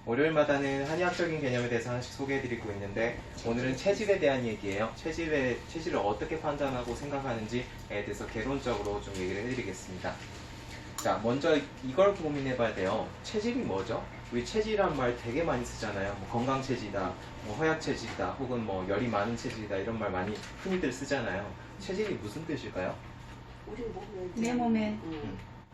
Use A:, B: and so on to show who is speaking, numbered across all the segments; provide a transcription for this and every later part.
A: 월요일마다는 한의학적인 개념에 대해서 하나씩 소개해드리고 있는데 오늘은 체질에 대한 얘기예요. 체질을 어떻게 판단하고 생각하는지에 대해서 개론적으로 좀 얘기를 해드리겠습니다. 자, 먼저 이걸 고민해봐야 돼요. 체질이 뭐죠? 우리 체질이란 말 되게 많이 쓰잖아요. 뭐 건강체질이다, 뭐 허약체질이다, 혹은 뭐 열이 많은 체질이다 이런 말 많이 흔히들 쓰잖아요. 체질이 무슨 뜻일까요?
B: 우리 몸에
C: 내 몸에.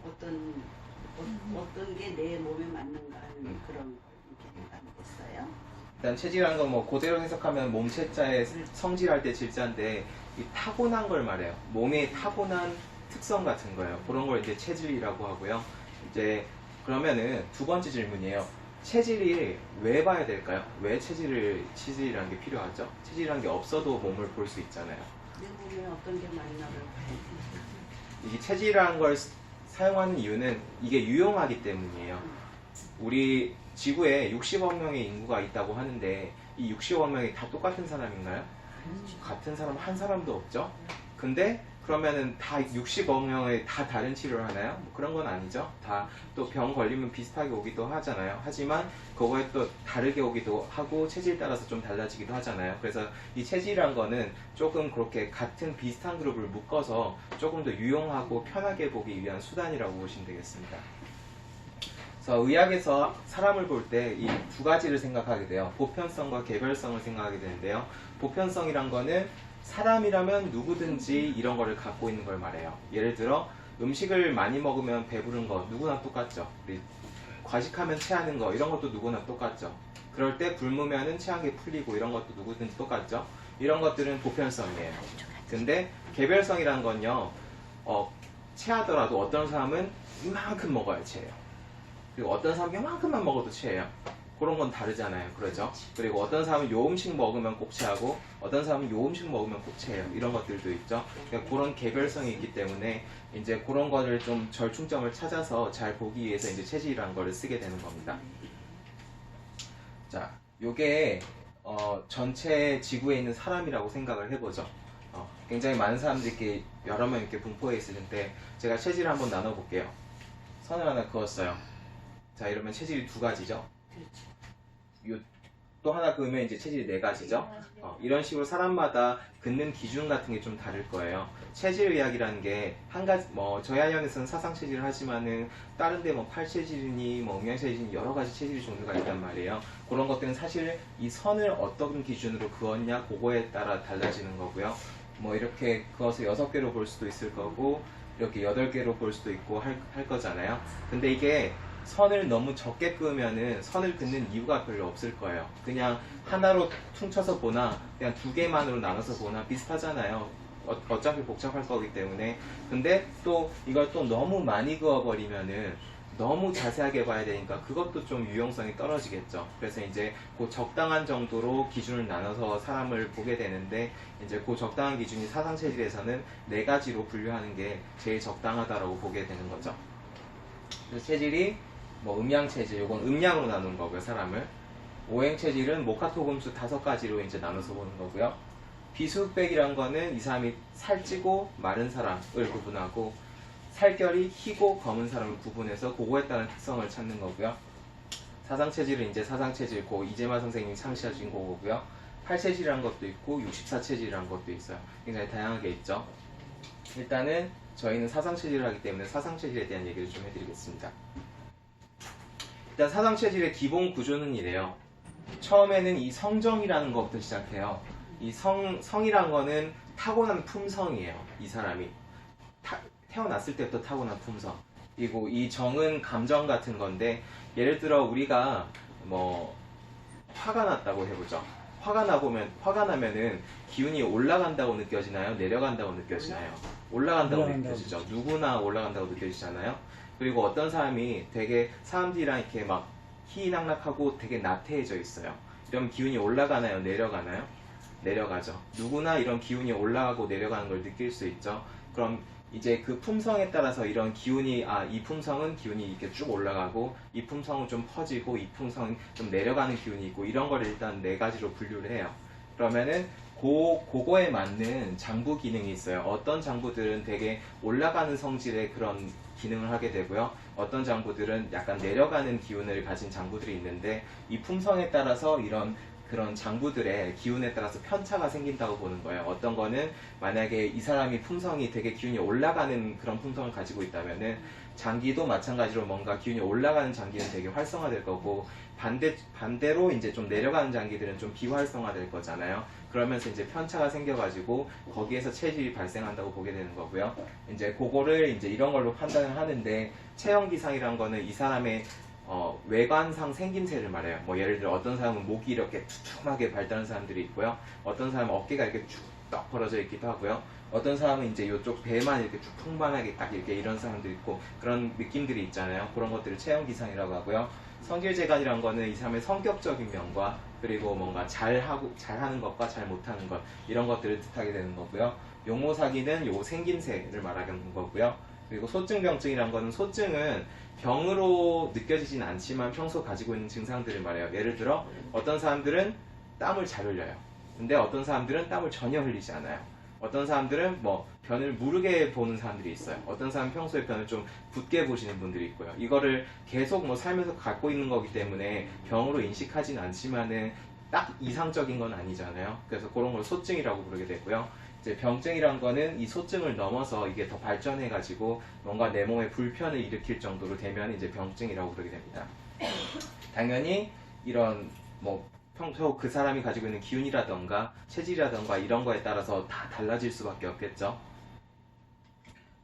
B: 어떤 게 내 몸에 맞는가 하는 그런 걸 생각했어요.
A: 일단 체질이라는 건 뭐 그대로 해석하면 몸체자의 성질할 때 질자인데 이 타고난 걸 말해요. 몸에 타고난 특성 같은 거예요. 그런 걸 이제 체질이라고 하고요. 이제 그러면은 두 번째 질문이에요. 체질이 왜 봐야 될까요? 왜 체질이라는 게 필요하죠? 체질이라는 게 없어도 몸을 볼 수 있잖아요.
B: 내 몸에 어떤 게 맞나를 봐야지.
A: 이게 체질이라는 걸 사용하는 이유는 이게 유용하기 때문이에요. 우리 지구에 60억 명의 인구가 있다고 하는데 이 60억 명이 다 똑같은 사람인가요? 같은 사람 한 사람도 없죠? 근데 그러면은 다 60억 명의 다 다른 치료를 하나요? 뭐 그런 건 아니죠. 다 또 병 걸리면 비슷하게 오기도 하잖아요. 하지만 그거에 또 다르게 오기도 하고 체질에 따라서 좀 달라지기도 하잖아요. 그래서 이 체질이란 거는 조금 그렇게 같은 비슷한 그룹을 묶어서 조금 더 유용하고 편하게 보기 위한 수단이라고 보시면 되겠습니다. 그래서 의학에서 사람을 볼 때 이 두 가지를 생각하게 돼요. 보편성과 개별성을 생각하게 되는데요. 보편성이란 거는 사람이라면 누구든지 이런 거를 갖고 있는 걸 말해요. 예를 들어 음식을 많이 먹으면 배부른 거 누구나 똑같죠. 우리 과식하면 체하는 거 이런 것도 누구나 똑같죠. 그럴 때 굶으면은 체한 게 풀리고 이런 것도 누구든지 똑같죠. 이런 것들은 보편성이에요. 근데 개별성이란 건요. 체하더라도 어떤 사람은 이만큼 먹어야 체해요. 그리고 어떤 사람은 이만큼만 먹어도 체해요. 그런 건 다르잖아요. 그러죠? 그리고 어떤 사람은 요 음식 먹으면 꼭 체하고 어떤 사람은 요 음식 먹으면 꼭 체해요. 이런 것들도 있죠. 그러니까 그런 개별성이 있기 때문에 이제 그런 거를 좀 절충점을 찾아서 잘 보기 위해서 이제 체질이라는 거를 쓰게 되는 겁니다. 자, 요게 전체 지구에 있는 사람이라고 생각을 해보죠. 굉장히 많은 사람들이 이렇게 여러 명 이렇게 분포해 있는데 제가 체질을 한번 나눠볼게요. 선을 하나 그었어요. 자, 이러면 체질이 두 가지죠. 또 하나 그으면 이제 체질이 네 가지죠. 이런 식으로 사람마다 긋는 기준 같은 게 좀 다를 거예요. 체질의학이라는 게 한 가지 저희 한의원에서는 사상 체질을 하지만은 다른데 뭐 팔체질이니 뭐 음양체질이니 여러 가지 체질 종류가 있단 말이에요. 그런 것들은 사실 이 선을 어떤 기준으로 그었냐 그거에 따라 달라지는 거고요. 뭐 이렇게 그어서 6개로 볼 수도 있을 거고 이렇게 8개로 볼 수도 있고 할 거잖아요. 근데 이게 선을 너무 적게 끄면은 선을 긋는 이유가 별로 없을 거예요. 그냥 하나로 퉁쳐서 보나 그냥 두 개만으로 나눠서 보나 비슷하잖아요. 어차피 복잡할 거기 때문에. 근데 또 이걸 또 너무 많이 그어버리면은 너무 자세하게 봐야 되니까 그것도 좀 유용성이 떨어지겠죠. 그래서 이제 그 적당한 정도로 기준을 나눠서 사람을 보게 되는데 이제 그 적당한 기준이 사상체질에서는 네 가지로 분류하는 게 제일 적당하다라고 보게 되는 거죠. 그래서 체질이 뭐 음양체질, 요건 음양으로 나눈 거고요, 사람을. 오행체질은 목화토금수 5가지로 이제 나눠서 보는 거고요. 비수흑백이란 거는 이 사람이 살찌고 마른 사람을 구분하고 살결이 희고 검은 사람을 구분해서 그거에 따른 특성을 찾는 거고요. 사상체질은 이제 사상체질, 이재마 선생님이 창시하신 거고요. 팔체질이란 것도 있고 64체질이란 것도 있어요. 굉장히 다양하게 있죠. 일단은 저희는 사상체질을 하기 때문에 사상체질에 대한 얘기를 좀 해드리겠습니다. 일단 사상체질의 기본 구조는 이래요. 처음에는 이 성정이라는 것부터 시작해요. 이 성이란 거는 타고난 품성이에요. 이 사람이 태어났을 때부터 타고난 품성. 그리고 이 정은 감정 같은 건데 예를 들어 우리가 뭐 화가 났다고 해보죠. 화가 나면은 기운이 올라간다고 느껴지나요? 내려간다고 느껴지나요? 올라간다고 느껴지죠. 누구나 올라간다고 느껴지잖아요. 그리고 어떤 사람이 되게 사람들이랑 이렇게 막 희희낙낙하고 되게 나태해져 있어요. 이러면 기운이 올라가나요? 내려가나요? 내려가죠. 누구나 이런 기운이 올라가고 내려가는 걸 느낄 수 있죠. 그럼 이제 그 품성에 따라서 이런 기운이 이 품성은 기운이 이렇게 쭉 올라가고 이 품성은 좀 퍼지고 이 품성은 좀 내려가는 기운이 있고 이런 걸 일단 네 가지로 분류를 해요. 그러면은 그거에 맞는 장부 기능이 있어요. 어떤 장부들은 되게 올라가는 성질의 그런 기능을 하게 되고요. 어떤 장부들은 약간 내려가는 기운을 가진 장부들이 있는데 이 품성에 따라서 이런 그런 장부들의 기운에 따라서 편차가 생긴다고 보는 거예요. 어떤 거는 만약에 이 사람이 품성이 되게 기운이 올라가는 그런 품성을 가지고 있다면은 장기도 마찬가지로 뭔가 기운이 올라가는 장기는 되게 활성화될 거고 반대로 이제 좀 내려가는 장기들은 좀 비활성화될 거잖아요. 그러면서 이제 편차가 생겨가지고 거기에서 체질이 발생한다고 보게 되는 거고요. 이제 그거를 이제 이런 걸로 판단을 하는데 체형기상이란 거는 이 사람의 외관상 생김새를 말해요. 뭐 예를 들어 어떤 사람은 목이 이렇게 툭툭하게 발달한 사람들이 있고요. 어떤 사람은 어깨가 이렇게 쭉 떡 벌어져 있기도 하고요. 어떤 사람은 이제 이쪽 배만 이렇게 쭉 풍만하게 딱 이렇게 이런 사람도 있고 그런 느낌들이 있잖아요. 그런 것들을 체형기상이라고 하고요. 성질재간이란 거는 이 사람의 성격적인 면과 그리고 뭔가 잘하는 것과 잘 못하는 것 이런 것들을 뜻하게 되는 거고요. 용모사기는 요 생김새를 말하는 거고요. 그리고 소증병증이란 거는 소증은 병으로 느껴지진 않지만 평소 가지고 있는 증상들을 말해요. 예를 들어 어떤 사람들은 땀을 잘 흘려요. 근데 어떤 사람들은 땀을 전혀 흘리지 않아요. 어떤 사람들은 뭐 변을 무르게 보는 사람들이 있어요. 어떤 사람은 평소에 변을 좀 붓게 보시는 분들이 있고요. 이거를 계속 뭐 살면서 갖고 있는 거기 때문에 병으로 인식하진 않지만은 딱 이상적인 건 아니잖아요. 그래서 그런 걸 소증이라고 부르게 되고요. 이제 병증이란 거는 이 소증을 넘어서 이게 더 발전해가지고 뭔가 내 몸에 불편을 일으킬 정도로 되면 이제 병증이라고 부르게 됩니다. 당연히 이런 뭐 평소 그 사람이 가지고 있는 기운이라던가 체질이라던가 이런 거에 따라서 다 달라질 수밖에 없겠죠.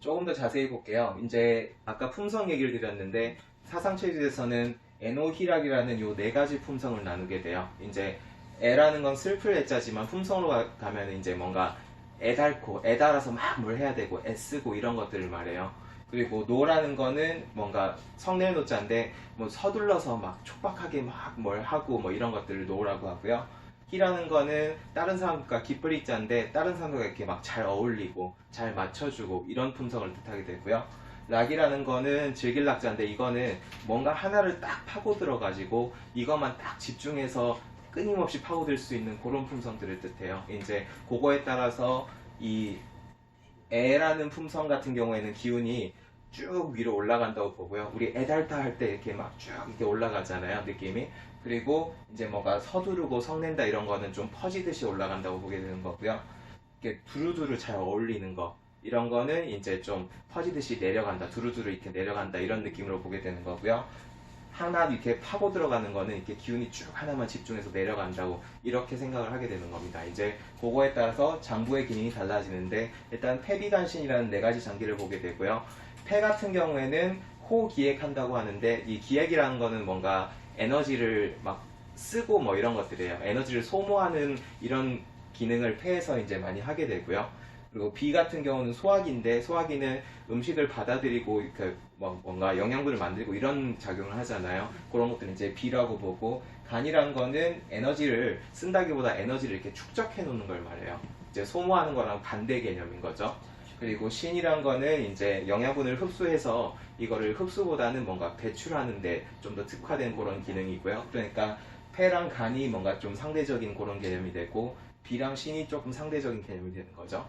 A: 조금 더 자세히 볼게요. 이제 아까 품성 얘기를 드렸는데 사상체질에서는 에노희락이라는 요 네 가지 품성을 나누게 돼요. 이제 애라는 건 슬플 애자지만 품성으로 가면 이제 뭔가 애달고 애달아서 막 뭘 해야 되고 애쓰고 이런 것들을 말해요. 그리고 노라는 거는 뭔가 성낼 노자인데 뭐 서둘러서 막 촉박하게 막 뭘 하고 뭐 이런 것들을 노라고 하고요. 희라는 거는 다른 사람과 기쁘리 자인데 다른 사람과 이렇게 막 잘 어울리고 잘 맞춰주고 이런 품성을 뜻하게 되고요. 락이라는 거는 즐길락자인데 이거는 뭔가 하나를 딱 파고들어 가지고 이것만 딱 집중해서 끊임없이 파고들 수 있는 그런 품성들을 뜻해요. 이제 그거에 따라서 이 애라는 품성 같은 경우에는 기운이 쭉 위로 올라간다고 보고요. 우리 애달타 할 때 이렇게 막 쭉 이렇게 올라가잖아요, 느낌이. 그리고 이제 뭐가 서두르고 성낸다 이런 거는 좀 퍼지듯이 올라간다고 보게 되는 거고요. 이렇게 두루두루 잘 어울리는 거 이런 거는 이제 좀 퍼지듯이 내려간다, 두루두루 이렇게 내려간다 이런 느낌으로 보게 되는 거고요. 하나 이렇게 파고 들어가는 거는 이렇게 기운이 쭉 하나만 집중해서 내려간다고 이렇게 생각을 하게 되는 겁니다. 이제 그거에 따라서 장부의 기능이 달라지는데 일단 폐비간신이라는 네 가지 장기를 보게 되고요. 폐 같은 경우에는 호기액한다고 하는데 이 기액이라는 거는 뭔가 에너지를 막 쓰고 뭐 이런 것들이에요. 에너지를 소모하는 이런 기능을 폐에서 이제 많이 하게 되고요. 그리고 비 같은 경우는 소화기인데 소화기는 음식을 받아들이고 뭔가 영양분을 만들고 이런 작용을 하잖아요. 그런 것들은 이제 비라고 보고 간이란 거는 에너지를 쓴다기보다 에너지를 이렇게 축적해 놓는 걸 말해요. 이제 소모하는 거랑 반대 개념인 거죠. 그리고 신이란 거는 이제 영양분을 흡수해서 이거를 흡수보다는 뭔가 배출하는데 좀 더 특화된 그런 기능이고요. 그러니까 폐랑 간이 뭔가 좀 상대적인 그런 개념이 되고 비랑 신이 조금 상대적인 개념이 되는 거죠.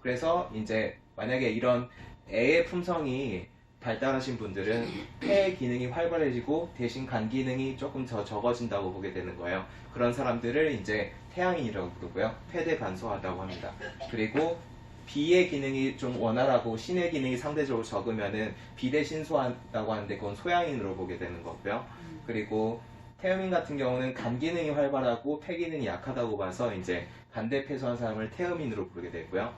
A: 그래서 이제 만약에 이런 애의 품성이 발달하신 분들은 폐 기능이 활발해지고 대신 간 기능이 조금 더 적어진다고 보게 되는 거예요. 그런 사람들을 이제 태양인이라고 부르고요. 폐대반소하다고 합니다. 그리고 비의 기능이 좀 원활하고 신의 기능이 상대적으로 적으면은 비대신소하다고 하는데 그건 소양인으로 보게 되는 거고요. 그리고 태음인 같은 경우는 간 기능이 활발하고 폐 기능이 약하다고 봐서 이제 간대폐소한 사람을 태음인으로 부르게 되고요.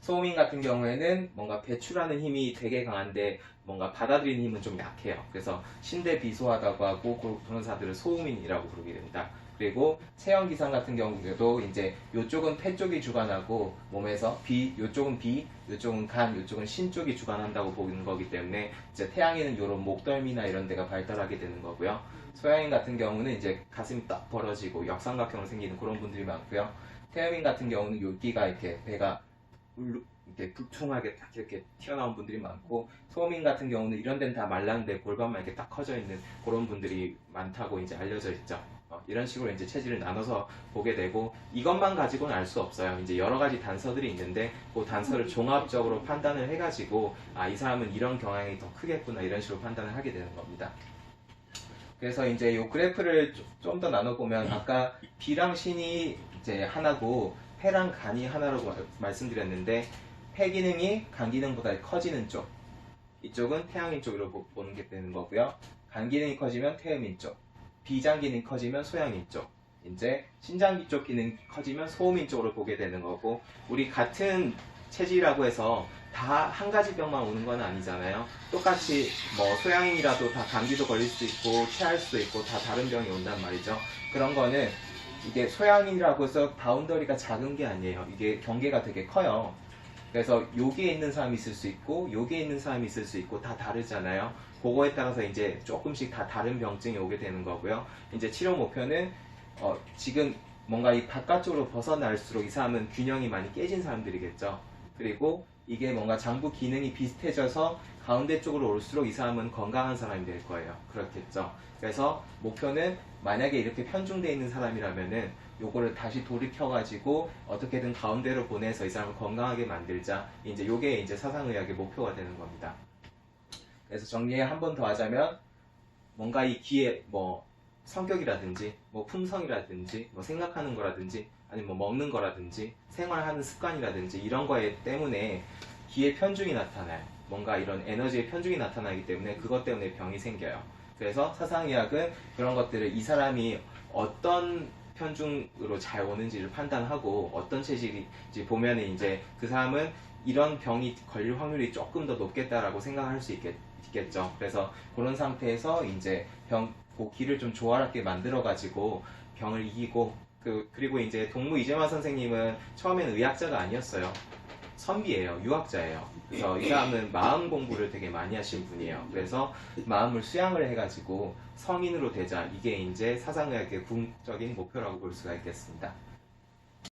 A: 소음인 같은 경우에는 뭔가 배출하는 힘이 되게 강한데 뭔가 받아들이는 힘은 좀 약해요. 그래서 신대비소하다고 하고 그런 사람들을 소음인이라고 부르게 됩니다. 그리고 체형기상 같은 경우에도 이제 요쪽은 폐 쪽이 주관하고 몸에서 요쪽은 비, 요쪽은 간, 요쪽은 신 쪽이 주관한다고 보는 거기 때문에 이제 태양인은 이런 목덜미나 이런 데가 발달하게 되는 거고요. 소양인 같은 경우는 이제 가슴이 딱 벌어지고 역삼각형으로 생기는 그런 분들이 많고요. 태음인 같은 경우는 여기가 이렇게 배가 이렇게 불퉁하게 딱 이렇게 튀어나온 분들이 많고, 소민 같은 경우는 이런 데는 다 말랐는데 골반만 이렇게 딱 커져 있는 그런 분들이 많다고 이제 알려져 있죠. 이런 식으로 이제 체질을 나눠서 보게 되고, 이것만 가지고는 알 수 없어요. 이제 여러 가지 단서들이 있는데 그 단서를 종합적으로 판단을 해가지고 이 사람은 이런 경향이 더 크겠구나 이런 식으로 판단을 하게 되는 겁니다. 그래서 이제 이 그래프를 좀 더 나눠보면, 아까 비랑 신이 이제 하나고 폐랑 간이 하나라고 말씀드렸는데, 폐 기능이 간 기능보다 커지는 쪽, 이쪽은 태양인 쪽으로 보는 게 되는 거고요. 간 기능이 커지면 태음인 쪽, 비장 기능이 커지면 소양인 쪽, 이제 신장 쪽 기능이 커지면 소음인 쪽으로 보게 되는 거고, 우리 같은 체질이라고 해서 다 한 가지 병만 오는 건 아니잖아요. 똑같이 뭐 소양인이라도 다 감기도 걸릴 수 있고 체할 수도 있고 다 다른 병이 온단 말이죠. 그런 거는 이게 소양인이라고 해서 바운더리가 작은 게 아니에요. 이게 경계가 되게 커요. 그래서 여기에 있는 사람이 있을 수 있고 여기에 있는 사람이 있을 수 있고 다 다르잖아요. 그거에 따라서 이제 조금씩 다 다른 병증이 오게 되는 거고요. 이제 치료 목표는 지금 뭔가 이 바깥쪽으로 벗어날수록 이 사람은 균형이 많이 깨진 사람들이겠죠. 그리고 이게 뭔가 장부 기능이 비슷해져서 가운데 쪽으로 올수록 이 사람은 건강한 사람이 될 거예요. 그렇겠죠. 그래서 목표는 만약에 이렇게 편중되어 있는 사람이라면은 요거를 다시 돌이켜가지고 어떻게든 가운데로 보내서 이 사람을 건강하게 만들자. 이제 요게 이제 사상의학의 목표가 되는 겁니다. 그래서 정리에 한 번 더 하자면, 뭔가 이 귀에 뭐 성격이라든지 뭐 품성이라든지 뭐 생각하는 거라든지 아니면 뭐 먹는 거라든지 생활하는 습관이라든지 이런 거에 때문에 귀에 편중이 나타나요. 뭔가 이런 에너지의 편중이 나타나기 때문에 그것 때문에 병이 생겨요. 그래서 사상의학은 그런 것들을 이 사람이 어떤 편중으로 잘 오는지를 판단하고 어떤 체질인지 보면 이제 그 사람은 이런 병이 걸릴 확률이 조금 더 높겠다라고 생각할 수 있겠죠. 그래서 그런 상태에서 이제 그 귀를 좀 조화롭게 만들어가지고 병을 이기고, 그리고 이제 동무 이재만 선생님은 처음에는 의학자가 아니었어요. 선비예요. 유학자예요. 그래서 이 사람은 마음 공부를 되게 많이 하신 분이에요. 그래서 마음을 수양을 해가지고 성인으로 되자. 이게 이제 사상의학의 궁극적인 목표라고 볼 수가 있겠습니다.